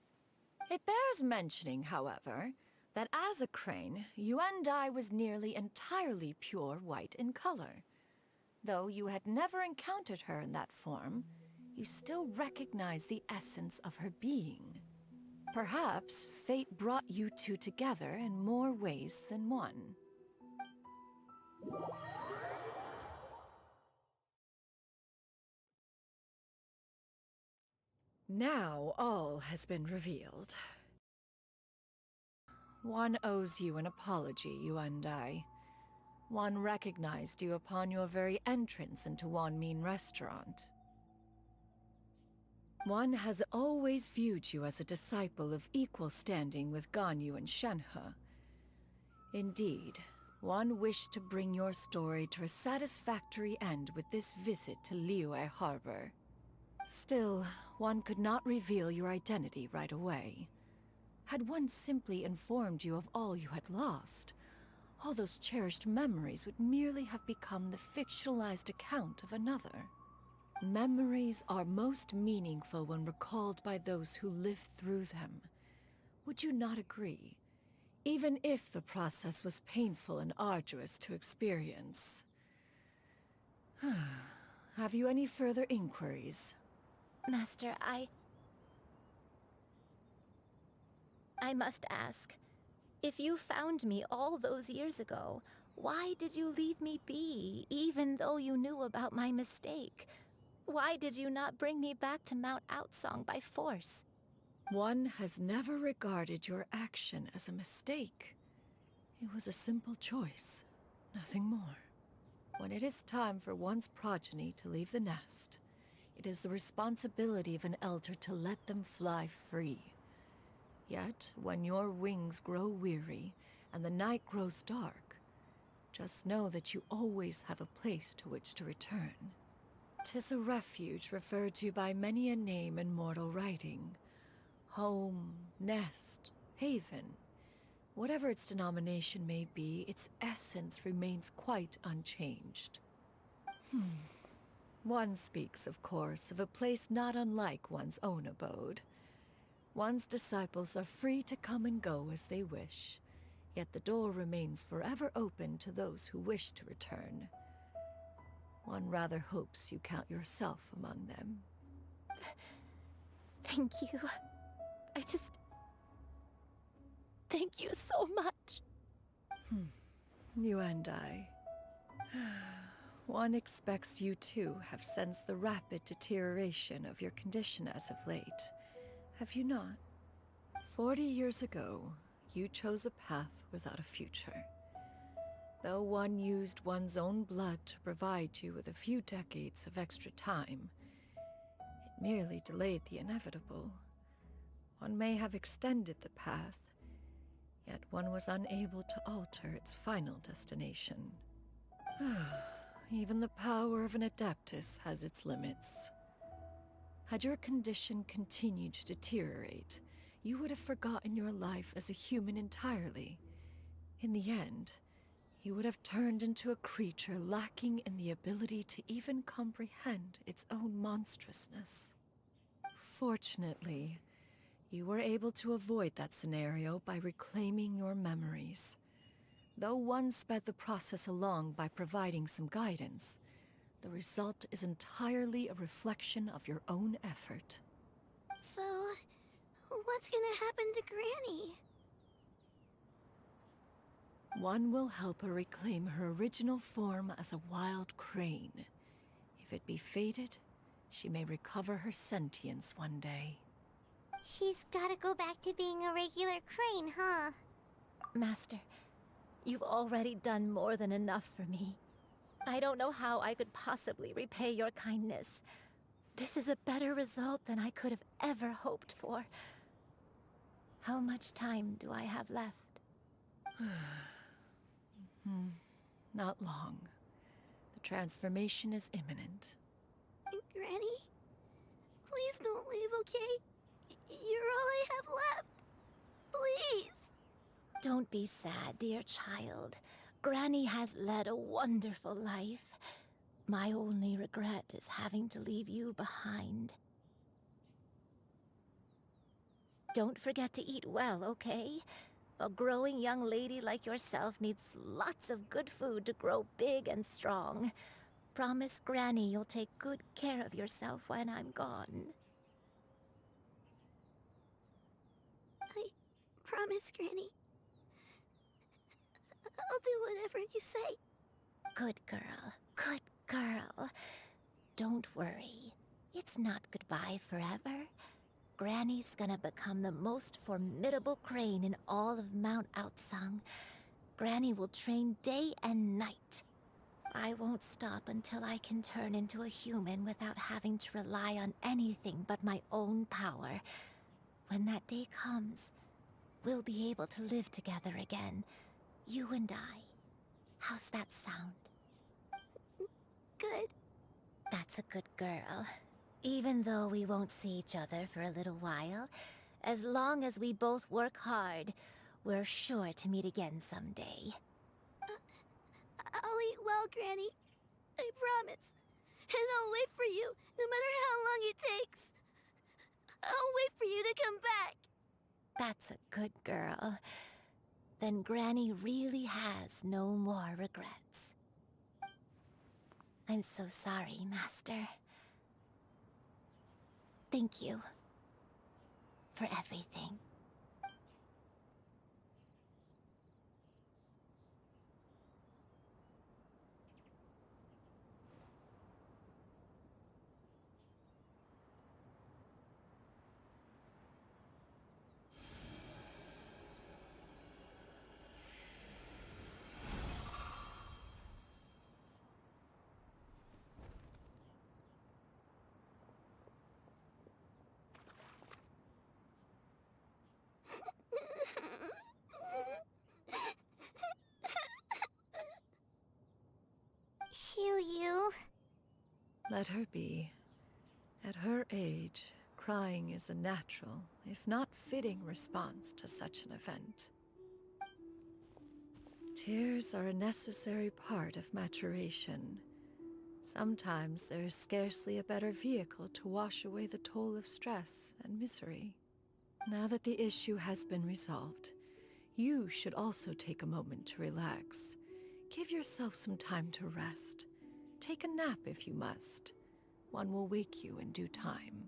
It bears mentioning, however, that as a crane, Yuendai was nearly entirely pure white in color. Though you had never encountered her in that form, you still recognized the essence of her being. Perhaps fate brought you two together in more ways than one. Now all has been revealed. One owes you an apology, Yuendai. One recognized you upon your very entrance into Wanmin Restaurant. One has always viewed you as a disciple of equal standing with Ganyu and Shenhe. Indeed, one wished to bring your story to a satisfactory end with this visit to Liyue Harbor. Still, one could not reveal your identity right away. Had one simply informed you of all you had lost, all those cherished memories would merely have become the fictionalized account of another. Memories are most meaningful when recalled by those who lived through them. Would you not agree? Even if the process was painful and arduous to experience. Have you any further inquiries?
Master, I must ask, if you found me all those years ago, why did you leave me be, even though you knew about my mistake? Why did you not bring me back to Mount Outsong by force?
One has never regarded your action as a mistake. It was a simple choice, nothing more. When it is time for one's progeny to leave the nest, it is the responsibility of an elder to let them fly free. Yet, when your wings grow weary and the night grows dark, just know that you always have a place to which to return. 'Tis a refuge referred to by many a name in mortal writing. Home, nest, haven. Whatever its denomination may be, its essence remains quite unchanged. One speaks, of course, of a place not unlike one's own abode. One's disciples are free to come and go as they wish, yet the door remains forever open to those who wish to return. One rather hopes you count yourself among them.
Thank you. Thank you so much.
You and I. One expects you too have sensed the rapid deterioration of your condition as of late. Have you not? 40 years ago, you chose a path without a future. Though one used one's own blood to provide you with a few decades of extra time, it merely delayed the inevitable. One may have extended the path, yet one was unable to alter its final destination. Even the power of an Adeptus has its limits. Had your condition continued to deteriorate, you would have forgotten your life as a human entirely. In the end, you would have turned into a creature lacking in the ability to even comprehend its own monstrousness. Fortunately, you were able to avoid that scenario by reclaiming your memories. Though one sped the process along by providing some guidance, the result is entirely a reflection of your own effort.
So, what's gonna happen to Granny?
One will help her reclaim her original form as a wild crane. If it be fated, she may recover her sentience one day.
She's gotta go back to being a regular crane, huh?
Master, you've already done more than enough for me. I don't know how I could possibly repay your kindness. This is a better result than I could have ever hoped for. How much time do I have left?
Not long. The transformation is imminent.
Granny, please don't leave, okay? You're all I have left. Please.
Don't be sad, dear child. Granny has led a wonderful life. My only regret is having to leave you behind. Don't forget to eat well, okay? A growing young lady like yourself needs lots of good food to grow big and strong. Promise Granny you'll take good care of yourself when I'm gone.
I promise, Granny. I'll do whatever you say.
Good girl, good girl. Don't worry. It's not goodbye forever. Granny's gonna become the most formidable crane in all of Mount Outsung. Granny will train day and night. I won't stop until I can turn into a human without having to rely on anything but my own power. When that day comes, we'll be able to live together again. You and I. How's that sound?
Good.
That's a good girl. Even though we won't see each other for a little while, as long as we both work hard, we're sure to meet again someday.
I'll eat well, Granny. I promise. And I'll wait for you, no matter how long it takes. I'll wait for you to come back.
That's a good girl. Then Granny really has no more regrets. I'm so sorry, Master. Thank you for everything.
Xiu.
Let her be. At her age, crying is a natural, if not fitting, response to such an event. Tears are a necessary part of maturation. Sometimes there is scarcely a better vehicle to wash away the toll of stress and misery. Now that the issue has been resolved, you should also take a moment to relax. Give yourself some time to rest. Take a nap if you must. One will wake you in due time.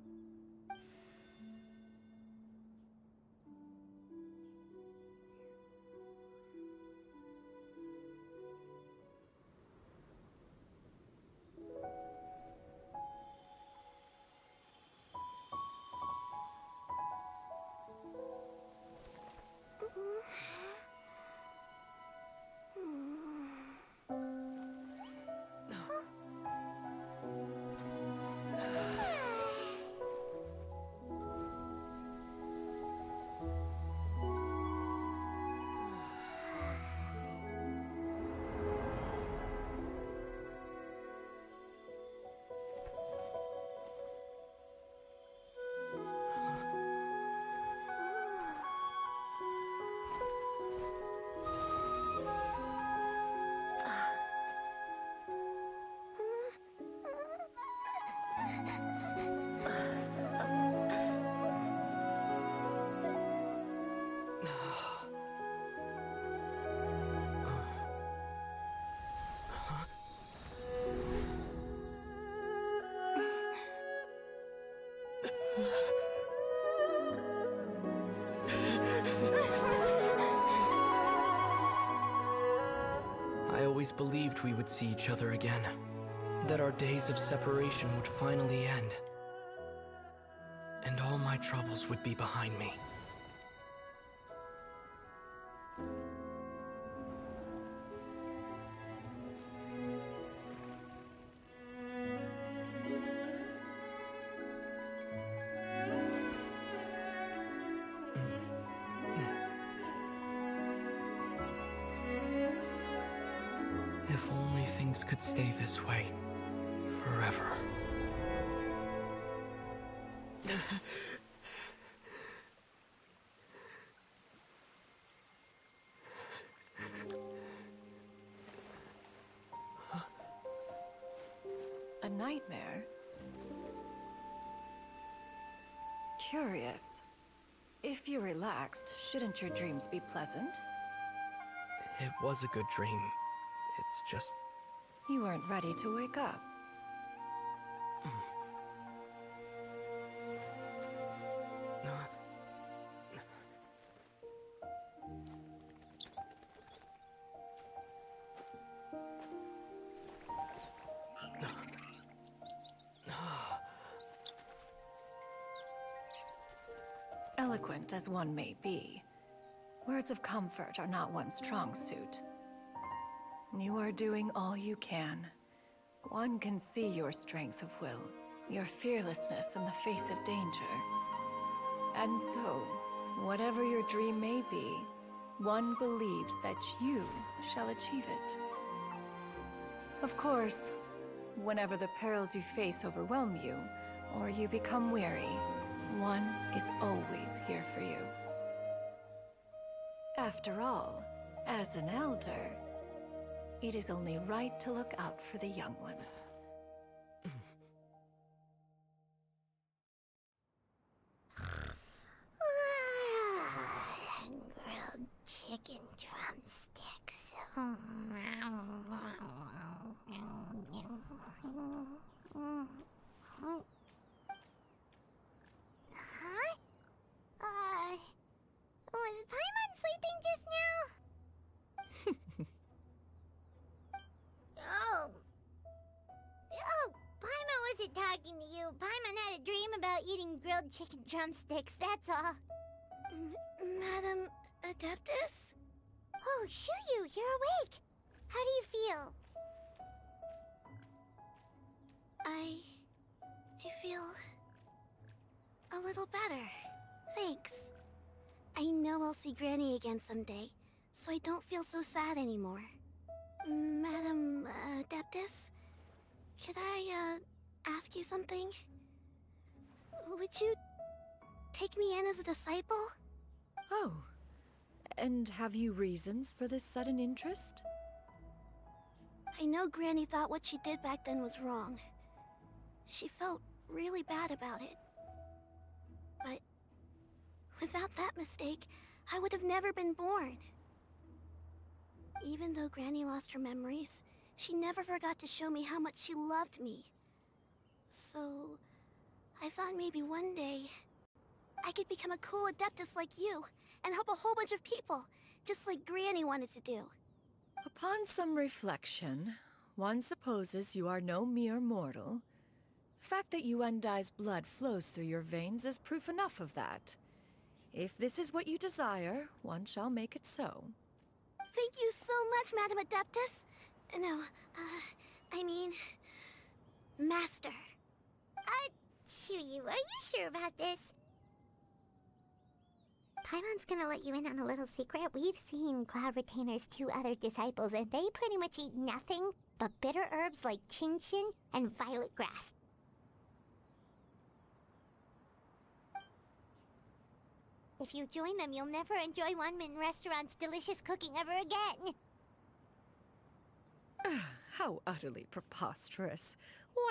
I always believed we would see each other again, that our days of separation would finally end. And all my my troubles would be behind me. If only things could stay this way forever.
A nightmare? Curious. If you're relaxed, shouldn't your dreams be pleasant?
It was a good dream. It's just...
You weren't ready to wake up. Eloquent as one may be, words of comfort are not one's strong suit. You are doing all you can. One can see your strength of will, your fearlessness in the face of danger. And so, whatever your dream may be, one believes that you shall achieve it. Of course, whenever the perils you face overwhelm you, or you become weary, one is always here for you. After all, as an elder, it is only right to look out for the young ones.
Grilled chicken drumsticks. Huh? Was Paimon sleeping just now? Oh, Paimon wasn't talking to you. Paimon had a dream about eating grilled chicken drumsticks, that's all.
Madam Adeptus?
Oh, Shuyu, you're awake. How do you feel?
I feel a little better. Thanks. I know I'll see Granny again someday, so I don't feel so sad anymore. Madam Adeptus? Could I, ask you something? Would you take me in as a disciple?
Oh, and have you reasons for this sudden interest?
I know Granny thought what she did back then was wrong. She felt really bad about it. But without that mistake, I would have never been born. Even though Granny lost her memories, she never forgot to show me how much she loved me. So, I thought maybe one day, I could become a cool Adeptus like you, and help a whole bunch of people, just like Granny wanted to do.
Upon some reflection, one supposes you are no mere mortal. The fact that Yuendai's blood flows through your veins is proof enough of that. If this is what you desire, one shall make it so.
Thank you so much, Madam Adeptus. No, I mean... Master.
Chuyu, are you sure about this? Paimon's gonna let you in on a little secret. We've seen Cloud Retainer's 2 other disciples, and they pretty much eat nothing but bitter herbs like Chin-Chin and violet grass. If you join them, you'll never enjoy Wanmin Restaurant's delicious cooking ever again.
How utterly preposterous.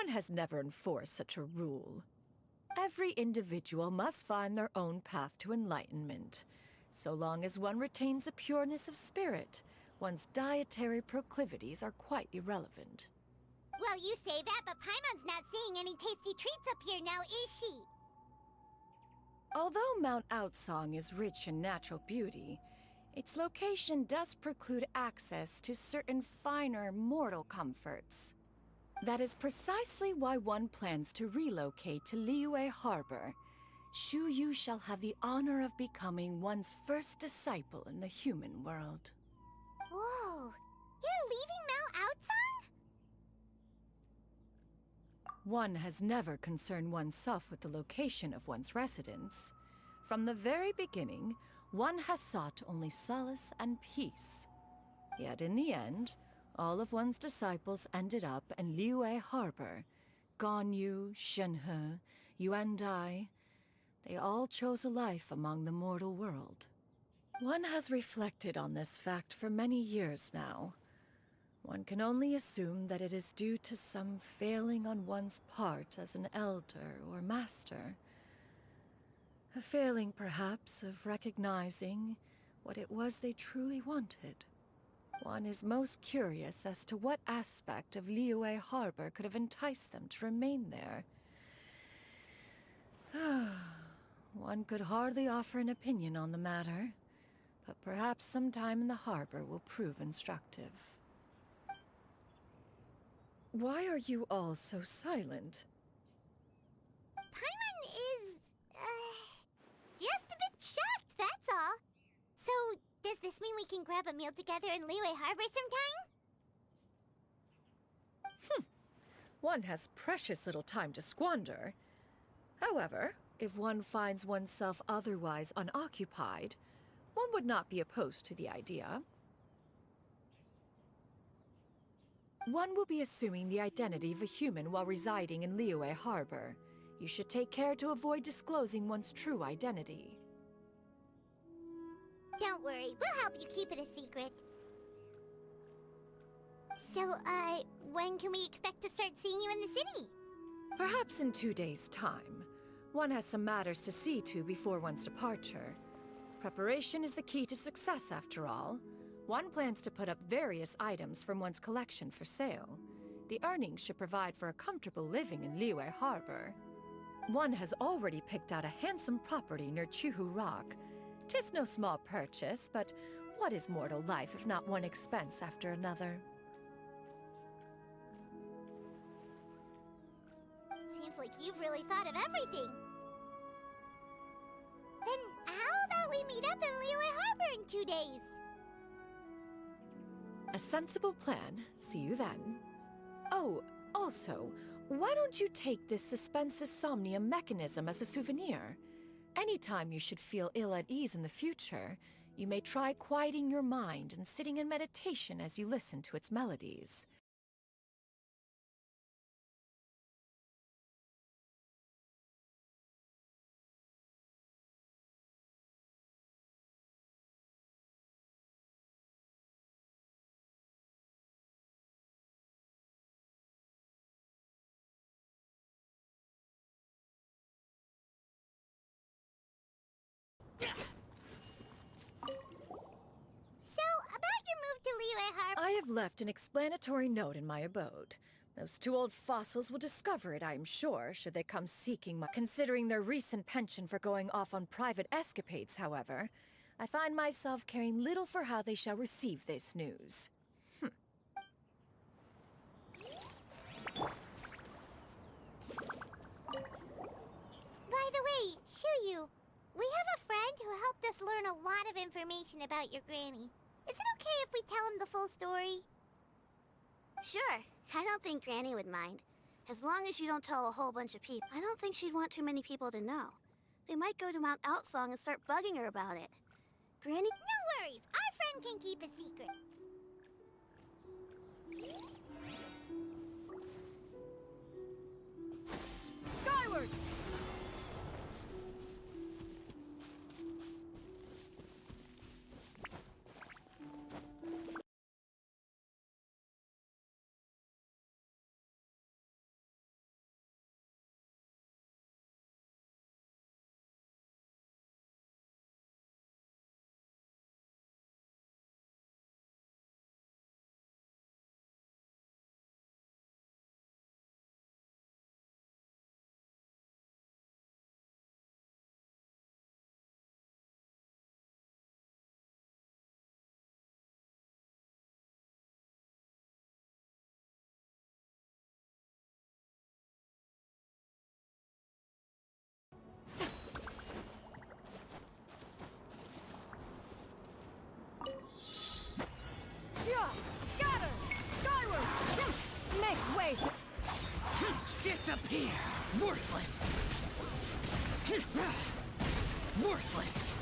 One has never enforced such a rule. Every individual must find their own path to enlightenment. So long as one retains a pureness of spirit, one's dietary proclivities are quite irrelevant.
Well, you say that, but Paimon's not seeing any tasty treats up here now, is she?
Although Mount Outsong is rich in natural beauty, its location does preclude access to certain finer mortal comforts. That is precisely why one plans to relocate to Liyue Harbor. Shu Yu shall have the honor of becoming one's first disciple in the human world.
Whoa! You're leaving Mount Outsong?
One has never concerned oneself with the location of one's residence. From the very beginning, one has sought only solace and peace. Yet in the end, all of one's disciples ended up in Liyue Harbor. Ganyu, Shenhe, Yuan Dai, they all chose a life among the mortal world. One has reflected on this fact for many years now. One can only assume that it is due to some failing on one's part as an elder or master. A failing, perhaps, of recognizing what it was they truly wanted. One is most curious as to what aspect of Liyue Harbor could have enticed them to remain there. One could hardly offer an opinion on the matter, but perhaps some time in the harbor will prove instructive. Why are you all so silent?
Paimon is, just a bit shocked, that's all. So, does this mean we can grab a meal together in Liyue Harbor sometime?
One has precious little time to squander. However, if one finds oneself otherwise unoccupied, one would not be opposed to the idea. One will be assuming the identity of a human while residing in Liyue Harbor. You should take care to avoid disclosing one's true identity.
Don't worry, we'll help you keep it a secret. So, when can we expect to start seeing you in the city?
Perhaps in 2 days' time. One has some matters to see to before one's departure. Preparation is the key to success, after all. One plans to put up various items from one's collection for sale. The earnings should provide for a comfortable living in Liyue Harbor. One has already picked out a handsome property near Chuhu Rock. 'Tis no small purchase, but what is mortal life if not one expense after another?
Seems like you've really thought of everything. Then how about we meet up in Liyue Harbor in 2 days?
A sensible plan. See you then. Oh, also, why don't you take this suspensus somnium mechanism as a souvenir? Anytime you should feel ill at ease in the future, you may try quieting your mind and sitting in meditation as you listen to its melodies.
So, about your move to Liyue Harbor...
I have left an explanatory note in my abode. Those 2 old fossils will discover it, I am sure, should they come seeking my... Considering their recent penchant for going off on private escapades, however, I find myself caring little for how they shall receive this news.
By the way, Shuyu, we have a friend who helped us learn a lot of information about your granny. Is it okay if we tell him the full story?
Sure, I don't think Granny would mind. As long as you don't tell a whole bunch of people. I don't think she'd want too many people to know. They might go to Mount Outsong and start bugging her about it. Granny...
No worries, our friend can keep a secret.
Skyward!
Worthless! Worthless!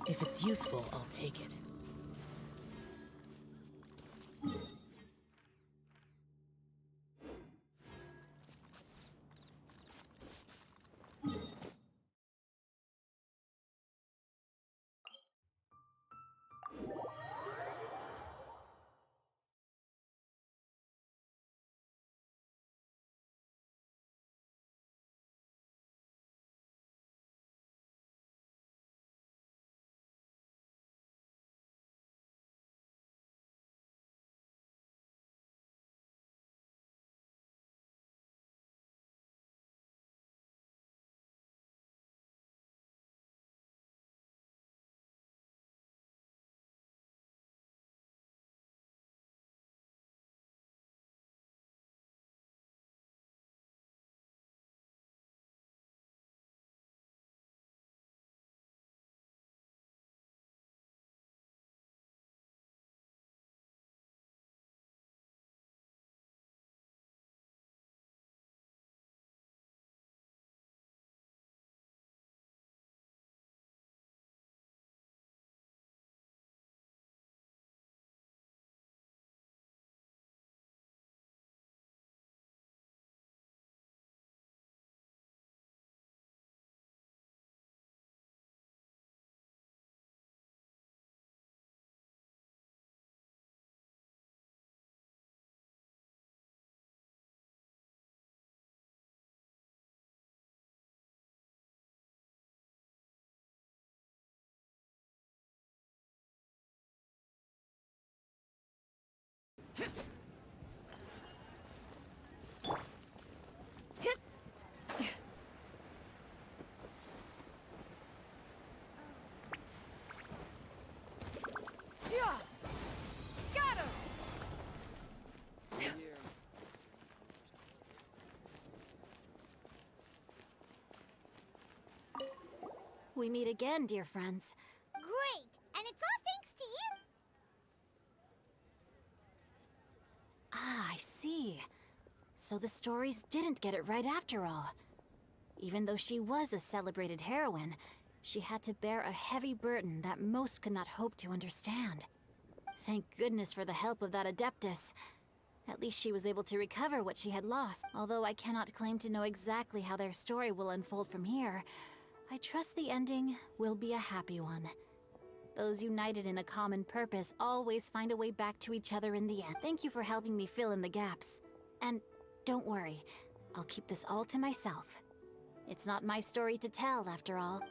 If it's useful, I'll take it.
We meet again, dear friends.
Great! And it's all thanks to you!
Ah, I see. So the stories didn't get it right after all. Even though she was a celebrated heroine, she had to bear a heavy burden that most could not hope to understand. Thank goodness for the help of that Adeptus. At least she was able to recover what she had lost. Although I cannot claim to know exactly how their story will unfold from here, I trust the ending will be a happy one. Those united in a common purpose always find a way back to each other in the end. Thank you for helping me fill in the gaps. And don't worry, I'll keep this all to myself. It's not my story to tell, after all.